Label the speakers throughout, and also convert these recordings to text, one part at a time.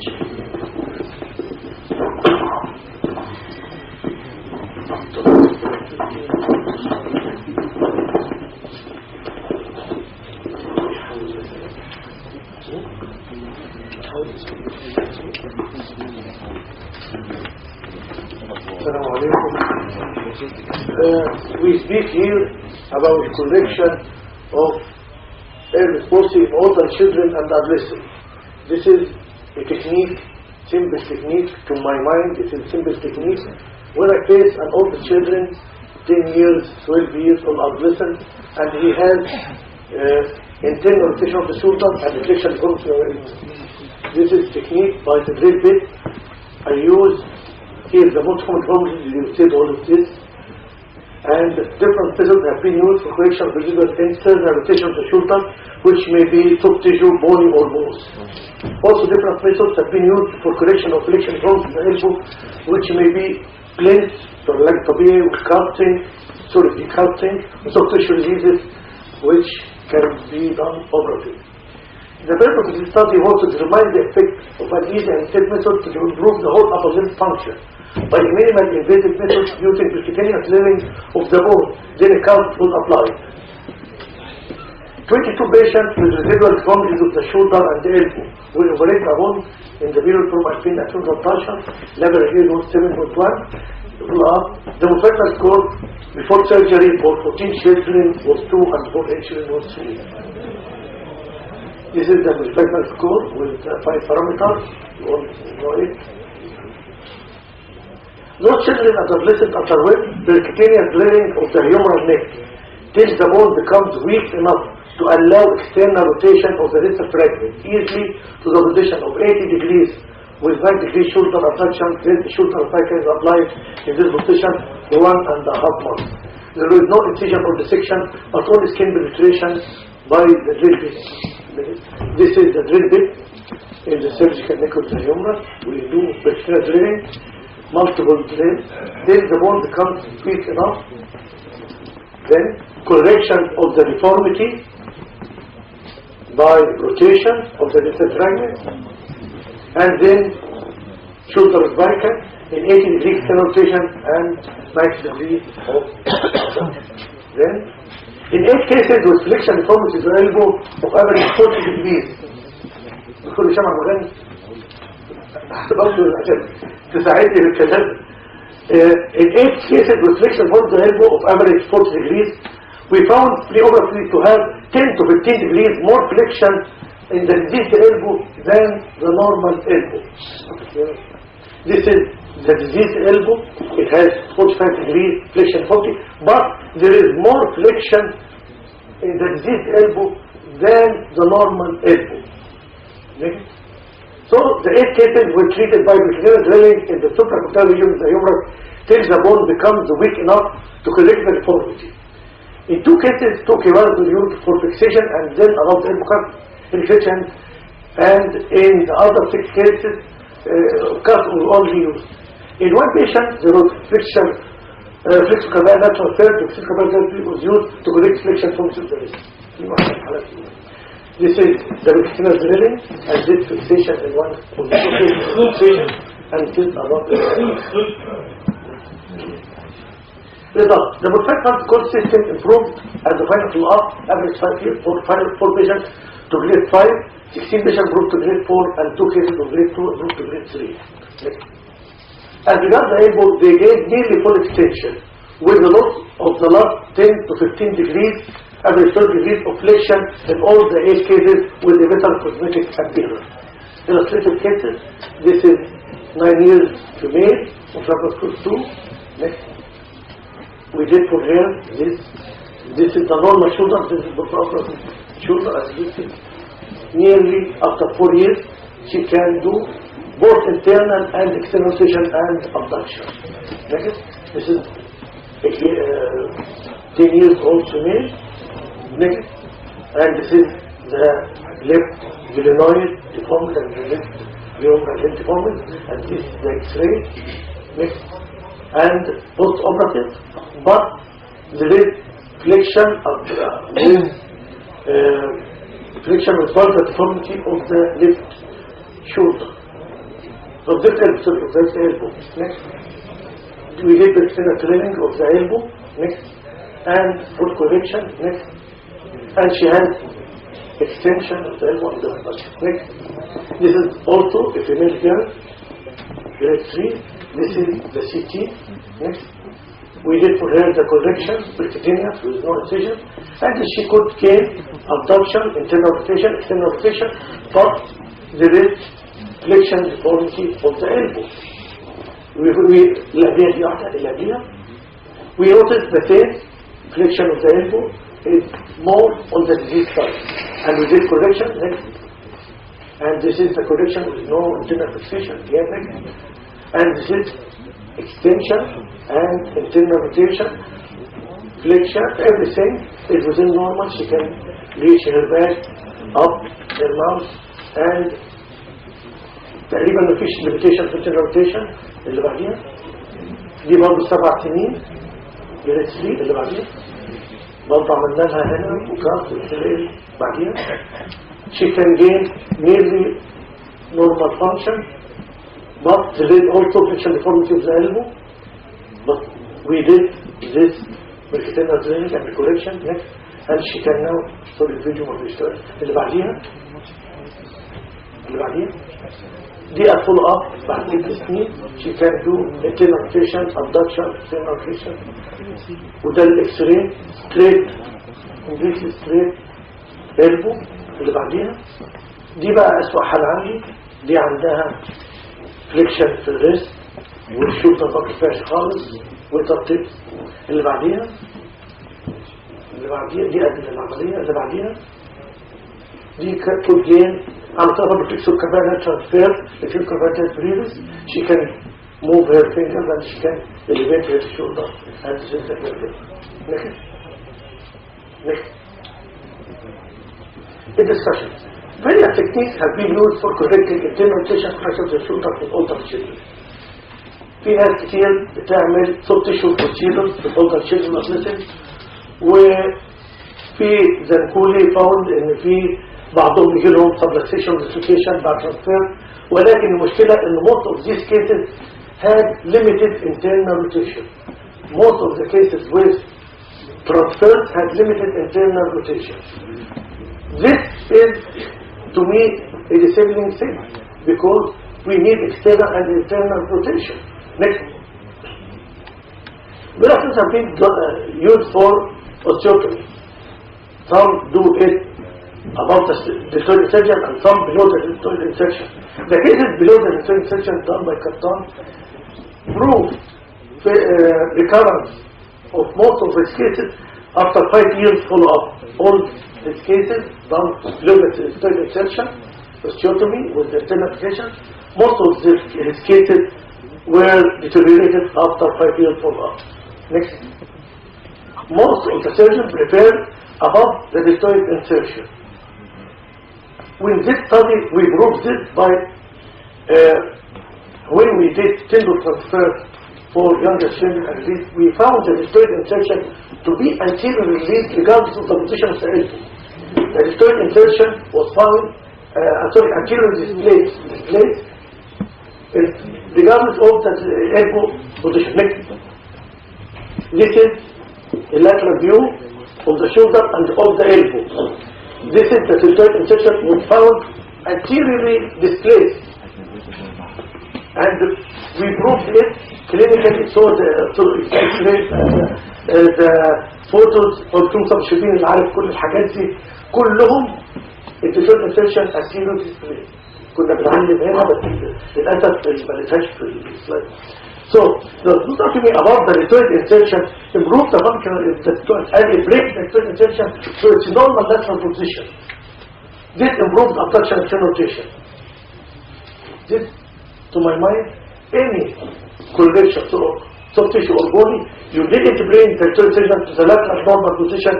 Speaker 1: We speak here about correction of early palsy in older children and adolescents. This is a technique, simple technique to my mind. It is a simple technique. When I face an older children, 10 years, 12 years old adolescent, and he has internal rotation of the shoulder and reflection from the elbow. This is technique by the drill bit. I use here the most common form, you said all of this. And different methods have been used for correction of the internal rotation of the shoulder, which may be soft tissue, bony or both. Also different methods have been used for correction of flexion from the elbow, which may be planes, like tabia, casting, decasting, soft tissue diseases, which can be done operatively. The purpose of this study was to determine the effect of an easy and safe method to improve the whole upper limb function by a minimal invasive method using percutaneous layering of the bone, then a cast was applied. 22 patients with residual deformities of the shoulder and the elbow were operated upon in the period from Alpine and Rotation, level here was 7.1. The Mufetta score before surgery for 14 children was 2 and for 8 children was 3. This is the Mufetta score with 5 parameters. You all know it. Those children and adolescents underwent percutaneous layering of the humeral neck till the bone becomes weak enough to allow external rotation of the distal fragment easily to the position of 80 degrees with 90 degree shoulder abduction. Then the shoulder cycle is applied in this position for 1.5 months. There is no incision or dissection, but only skin penetration by the drill bit. This is the drill bit in the cervical neck of the humerus. We do percutaneous layering, multiple drills. Then the bone becomes weak enough. Then correction of the deformity by rotation of the distal fragment, and then shoulder spica in 80 degrees external rotation and 90 degrees of then in 8 cases with flexion deformities of the elbow of average 40 degrees. بكل شمع مغني عشان تساعدني بالكلام. In 8 cases with flexion deformities of the elbow of average 40 degrees, we found preoperatively to have 10 to 15 degrees more flexion in the diseased elbow than the normal elbow. This is the diseased elbow. It has 45 degrees flexion 40, but there is more flexion in the diseased elbow than the normal elbow. So the 8 cases were treated by percutaneous drilling in the supracutaneous region of the humerus till the bone becomes weak enough to correct the deformity. In 2 cases, 2 kevars were used for fixation and then allowed elbow cut infection, and in the other 6 cases, cut was only used. In 1 patient, there was flexor natural therapy, flexor therapy was used to correct flexion from the wrist. This is the percutaneous drilling, and this fixation in 1 of the 2 cases, fixation, and this allowed result. The perfect core system improved as the final follow-up, average 5 years for 4 patients to grade 5, 16 patients improved to grade 4, and 2 cases of grade 2 improved to grade 3. As regards the elbow, they gave nearly full extension, with the loss of the last 10 to 15 degrees, average 30 degrees of flexion in all the 8 cases with a better cosmetic appearance. Illustrative cases, this is 9 years female, of laparoscope 2. Next. We did for her this is the normal shoulder, this is the proper shoulder, as you see. Nearly after 4 years, she can do both internal and external rotation and abduction. Next, this is 10 years old female. Next, and this is the left glenoid deformity and the left humeral deformity, and this is the X-ray. Next, and post-operative, but there is flexion of flexion with further deformity of the left shoulder. of this elbow. Next. We did the external training of the elbow. Next. And foot correction. Next. And she has extension of the elbow and the abduction. Next. This is also a female girl, grade 3. This is the CT. Next. We did for her the correction, percutaneous with no incision, and she could gain abduction, internal rotation, external rotation, but there is flexion deformity of the elbow. We noticed the same flexion of the elbow is more on the disease side, and we did correction. Next. And this is the correction with no internal fixation. And this is extension and internal rotation, flexion, everything is within normal. She can reach her back, up, her mouth, and تقريبا مفيش limitation في internal rotation. اللي بعديها دي برضه 7 سنين جريد 3. اللي بعديها برضه عملنا لها هنا وكارت والتلاقي بعديها. She can gain nearly normal function, but there is also flexion deformity of the elbow. But we did this percutaneous training and correction. Next. And she can now study the video of the story. اللي بعديها دي follow up بعد 6 سنين. She can do internal rotation, abduction, external rotation. وده الاكس-راي straight, completely straight elbow. اللي بعديها دي بقى أسوأ حالة عندي. دي عندها فليكشن في الريست والشوطة ما كفاش خالص وترتيب. اللي بعديها دي قبل العملية. اللي بعديها دي كود جين عم تقدر بتكسر كبارها ترانسفير في الكبارها بريدس. She can move her fingers and she can elevate her shoulder and this is the perfect. Next. The discussion. Various techniques have been used for correcting internal rotation pressure of the shoulder in older children. في ناس كتير بتعمل soft tissue procedures في older children adolescents. وفي زنكولي found ان في بعضهم يجي لهم subluxation dislocation بعد transfer. ولكن المشكلة ان most of these cases had limited internal rotation. Most of the cases with transfer had limited internal rotation. This is to me a disabling thing because we need external and internal rotation. Next. Miracles have been used for osteotomy. Some do it above the deltoid insertion and some below the deltoid insertion. The cases below the deltoid insertion done by Carton prove recurrence of most of these cases after 5 years follow-up. All these cases done below the deltoid insertion, osteotomy with the internal fixation, most of these cases were deteriorated after 5 years follow-up. Next. Most of the surgeons prefer above the deltoid insertion. In this study, we proved this by when we did tendon transfer for younger children at least, we found the deltoid insertion to be anterior released regardless of the position of the elbow. The deltoid insertion was found, anterior displaced regardless of the elbow position. Next. This is a lateral view of the shoulder and of the elbow. This is the deltoid insertion was found anteriorly displaced. And we proved it clinically, so the photos قلتم طب شايفين اللي عارف كل الحاجات دي كلهم الديلتويد انسيرشن anterior displaced. كنا بنعلم هنا بس للاسف ما لقيتهاش في السلايد. So the osteotomy above the deltoid insertion improves the function of the deltoid and it breaks the deltoid insertion to its normal lateral position. This improves abduction and rotation. This, to my mind, any correlation to soft tissue or body, you didn't bring the deltoid insertion to the lateral normal position,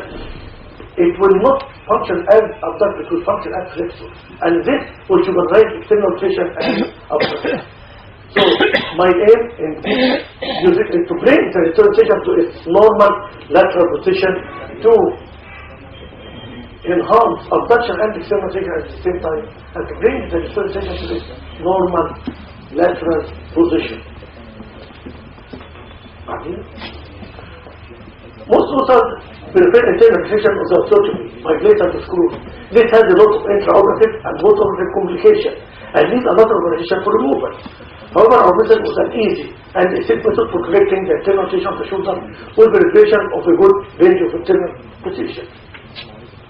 Speaker 1: it will not function as abduction, it will function as flexor. And this will supervise external rotation and abduction. So my aim in using is to bring the deltoid insertion to its normal lateral position to enhance abduction and external rotation at the same time, and to bring the deltoid insertion to its normal lateral position. Most authors prefer internal fixation of the orthotomy, migrator to screw. This has a lot of intraoperative and postoperative complication and needs a lot of operation for removal. However, our method was an easy and a safe method for correcting the internal rotation of the shoulder with the preparation of a good range of internal position.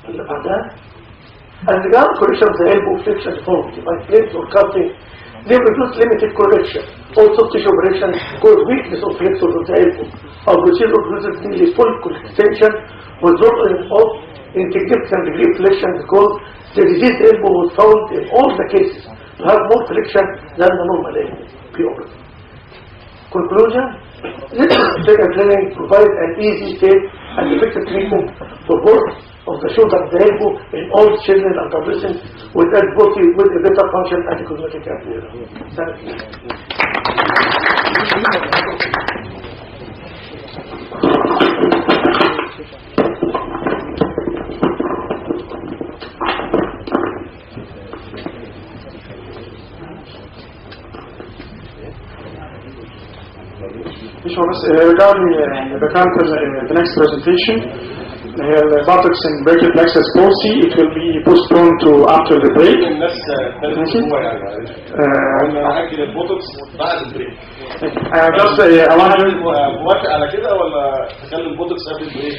Speaker 1: And regarding correction of the elbow flexion deformity by plates or cutting, they produce limited correction. Also, tissue operation cause weakness of flexors of the elbow. Our procedure produces nearly full extension with drop of insignificant degree of flexion because the diseased elbow was found in all the cases to have more flexion than the normal elbow. Pure. Conclusion: this second training provides an easy, safe, and effective treatment for both of the shoulder and the elbow in all children and adolescents with a better function and cosmetic appearance. Thank you.
Speaker 2: Regarding the next presentation, the buttocks and brachial plexus palsy, it will be postponed to after the break. Just I want to
Speaker 3: موافق على كده ولا تكلم البوتوكس قبل البريك؟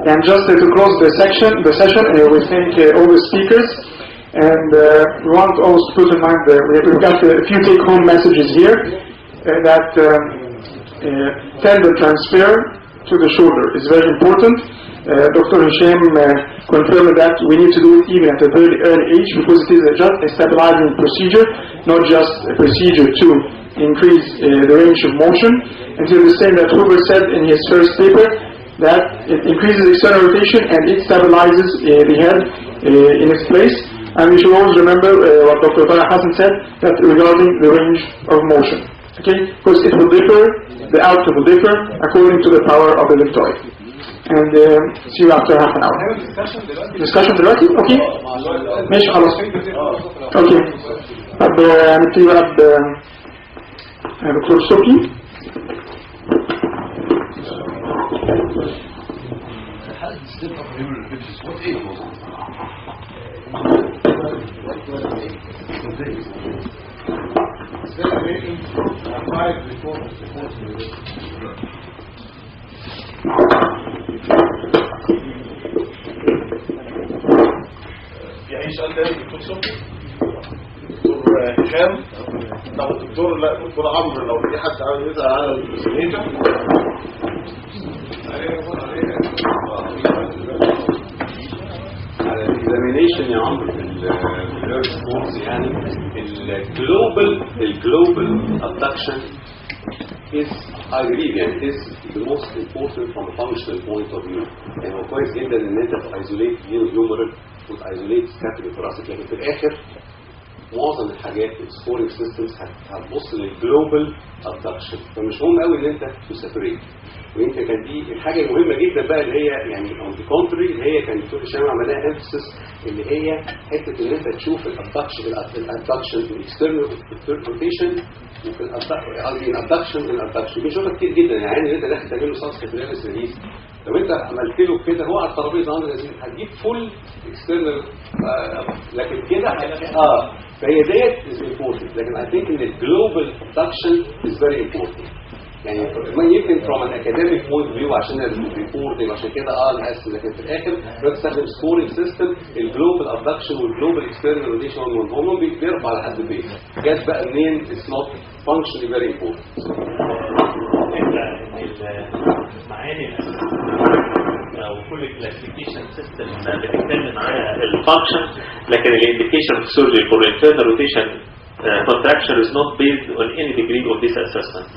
Speaker 2: And just to close the session, we thank all the speakers, and we want also to put in mind that we've got a few take-home messages here that tendon transfer to the shoulder is very important. Dr. Hisham confirmed that we need to do it even at a very early age because it is just a stabilizing procedure, not just a procedure to increase the range of motion. And it is the same that Hoover said in his first paper, that it increases external rotation and it stabilizes the head in its place. And we should always remember what Dr. Farah Hassan said, that regarding the range of motion. Okay? Because it will differ, the output will differ according to the power of the liftoid. And see you after half an hour. Discussion دلوقتي؟ Okay. ماشي خلاص. Okay. طب نبتدي بقى دكتور سوكي.
Speaker 3: يعني سؤال تاني دكتور صبحي دكتور هشام او دكتور لا دكتور عمرو لو في حد عاوز يسال على الريزونيتر
Speaker 4: على الاكزامينيشن يا عمرو في الهيرت سبورتس يعني الجلوبال abduction is I believe يعني is the most important from a functional point of view. يعني هو كويس جدا ان انت isolate humeral وتايزوليت سكاتري ثوراسيك، لكن في الاخر معظم الحاجات السكورينج سيستمز هتبص للجلوبال ابدكشن، فمش مهم قوي ان انت تسيبريت. ويمكن كان دي الحاجه المهمه جدا بقى اللي هي يعني اون ذا كونتري اللي هي كان دكتور هشام عملها امفاسيس، اللي هي حته ان انت تشوف الابدكشن الاكسترنال روتيشن وفي الابدكشن بنشوفها كتير جدا. يعني ان انت داخل تعمل له ساس كابيلاريس ريليز، لو انت عملت له كده هو على الترابيزه عامل ازاي هتجيب فول اكسترنال، لكن كده فهي ديت از امبورتنت. لكن اي ثينك ان الجلوبال ابدكشن از فيري امبورتنت. يعني يمكن فروم ان اكاديميك بوينت فيو عشان الريبورت عشان كده نقسم، لكن في الاخر بتستخدم سكورينج سيستم الجلوبال ابدكشن والجلوبال اكسترنال روتيشن هم بيرفع على حد بيه. جت بقى منين؟ اتس نوت فانكشنالي فيري امبورتنت.
Speaker 5: المعاني او كل كلاسيفيكيشن سيستم بنتكلم على الفانكشن، لكن الانديكيشن اوف سيرجري فور انترنال روتيشن contraction is not based on any degree of this assessment.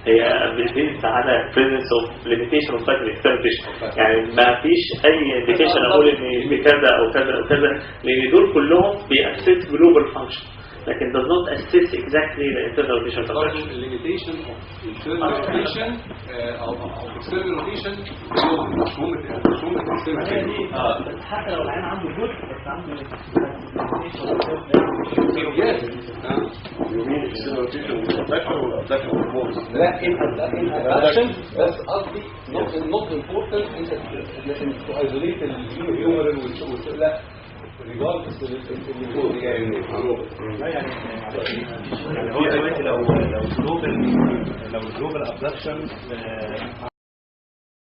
Speaker 5: هي based على presence of limitation of cycle extension. يعني ما فيش اي indication اقول ان كذا او كذا او كذا، لان دول كلهم بيأسس global function. لكن does not assess exactly the internal rotation contraction.
Speaker 4: الليميتيشن اوف internal rotation او external rotation مش هم
Speaker 6: حتى لو العين عنده جزء بس عنده
Speaker 4: لا in بس قصدي not important انت to isolate الهيومرال والشغل لا regardless اللي هو جاي منين
Speaker 6: يعني هو دلوقتي لو الجلوبال ابدكشن